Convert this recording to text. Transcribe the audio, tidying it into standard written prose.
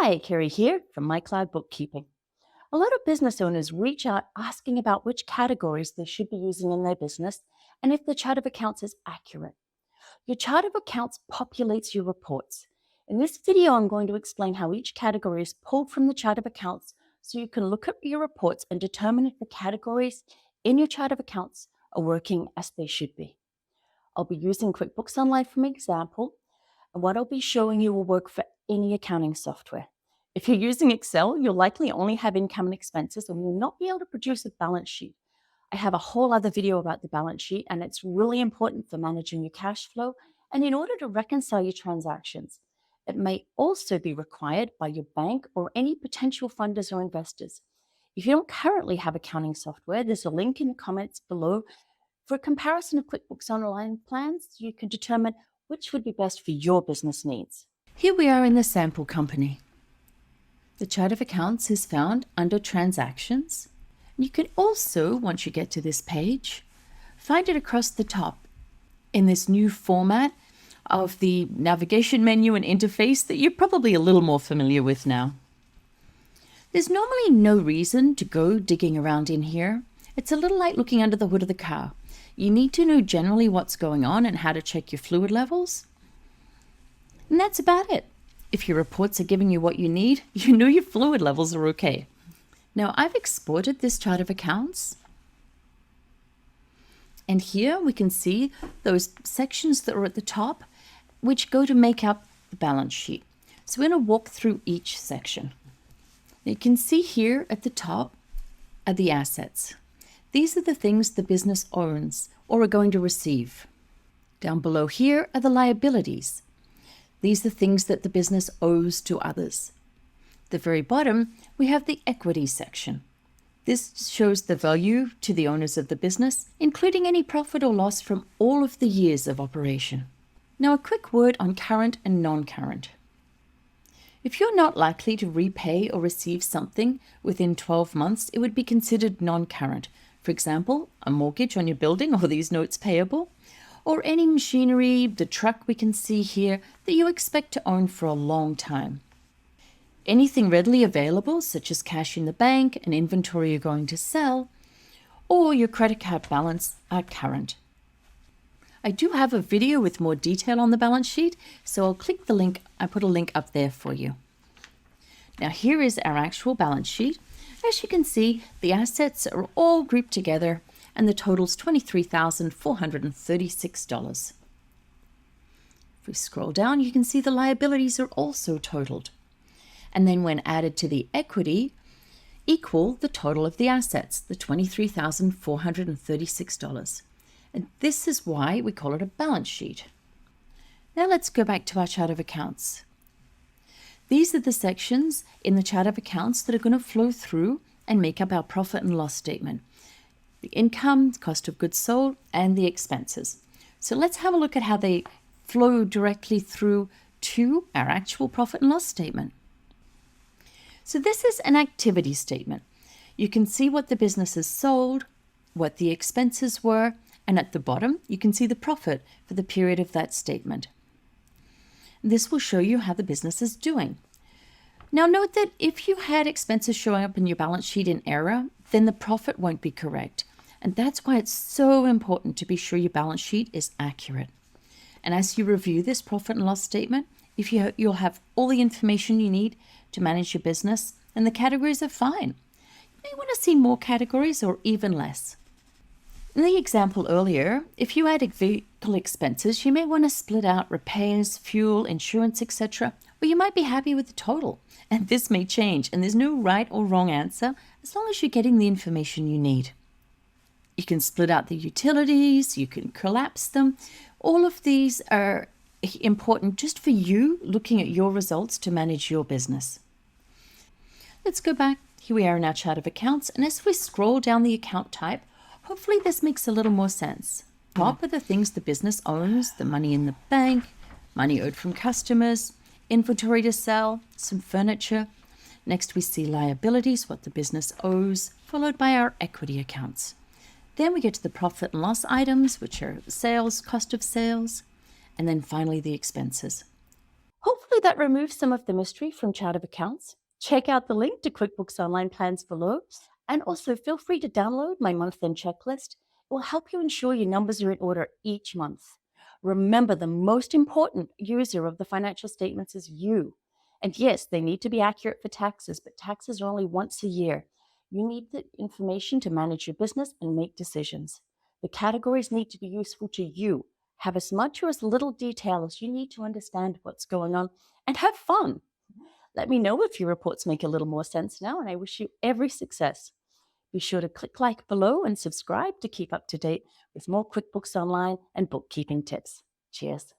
Hi, Carrie here from My Cloud Bookkeeping. A lot of business owners reach out asking about which categories they should be using in their business and if the chart of accounts is accurate. Your chart of accounts populates your reports. In this video, I'm going to explain how each category is pulled from the chart of accounts so you can look at your reports and determine if the categories in your chart of accounts are working as they should be. I'll be using QuickBooks Online for my example, and what I'll be showing you will work for any accounting software. If you're using Excel, you'll likely only have income and expenses and will not be able to produce a balance sheet. I have a whole other video about the balance sheet, and it's really important for managing your cash flow and in order to reconcile your transactions. It may also be required by your bank or any potential funders or investors. If you don't currently have accounting software, there's a link in the comments below for a comparison of QuickBooks Online plans. You can determine which would be best for your business needs. Here we are in the sample company. The chart of accounts is found under Transactions. You can also, once you get to this page, find it across the top in this new format of the navigation menu and interface that you're probably a little more familiar with now. There's normally no reason to go digging around in here. It's a little like looking under the hood of the car. You need to know generally what's going on and how to check your fluid levels. And that's about it. If your reports are giving you what you need, you know your fluid levels are okay. Now I've exported this chart of accounts. And here we can see those sections that are at the top, which go to make up the balance sheet. So we're going to walk through each section. You can see here at the top are the assets. These are the things the business owns or are going to receive. Down below here are the liabilities. These are things that the business owes to others. At the very bottom, we have the equity section. This shows the value to the owners of the business, including any profit or loss from all of the years of operation. Now, a quick word on current and non-current. If you're not likely to repay or receive something within 12 months, it would be considered non-current. For example, a mortgage on your building or these notes payable, or any machinery, the truck we can see here, that you expect to own for a long time. Anything readily available, such as cash in the bank, an inventory you're going to sell, or your credit card balance are current. I do have a video with more detail on the balance sheet, so I'll click the link. I put a link up there for you. Now here is our actual balance sheet. As you can see, the assets are all grouped together and the total's $23,436. If we scroll down, you can see the liabilities are also totaled. And then when added to the equity, equal the total of the assets, the $23,436. And this is why we call it a balance sheet. Now let's go back to our chart of accounts. These are the sections in the chart of accounts that are going to flow through and make up our profit and loss statement. The income, cost of goods sold, and the expenses. So let's have a look at how they flow directly through to our actual profit and loss statement. So this is an activity statement. You can see what the business has sold, what the expenses were, and at the bottom, you can see the profit for the period of that statement. This will show you how the business is doing. Now note that if you had expenses showing up in your balance sheet in error, then the profit won't be correct. And that's why it's so important to be sure your balance sheet is accurate. And as you review this profit and loss statement, you'll have all the information you need to manage your business, and the categories are fine. You may want to see more categories or even less. In the example earlier, if you added vehicle expenses, you may want to split out repairs, fuel, insurance, etc. Or you might be happy with the total. And this may change, and there's no right or wrong answer as long as you're getting the information you need. You can split out the utilities, you can collapse them. All of these are important just for you looking at your results to manage your business. Let's go back. Here we are in our chart of accounts, and as we scroll down the account type, hopefully this makes a little more sense. Top are the things the business owns, the money in the bank, money owed from customers, inventory to sell, some furniture. Next we see liabilities, what the business owes, followed by our equity accounts. Then we get to the profit and loss items, which are sales, cost of sales, and then finally the expenses. Hopefully that removes some of the mystery from chart of accounts. Check out the link to QuickBooks Online plans below, and also feel free to download my month-end checklist. It will help you ensure your numbers are in order each month. Remember, the most important user of the financial statements is you. And yes, they need to be accurate for taxes, but taxes are only once a year. You need the information to manage your business and make decisions. The categories need to be useful to you. Have as much or as little detail as you need to understand what's going on, and have fun. Let me know if your reports make a little more sense now, and I wish you every success. Be sure to click like below and subscribe to keep up to date with more QuickBooks Online and bookkeeping tips. Cheers.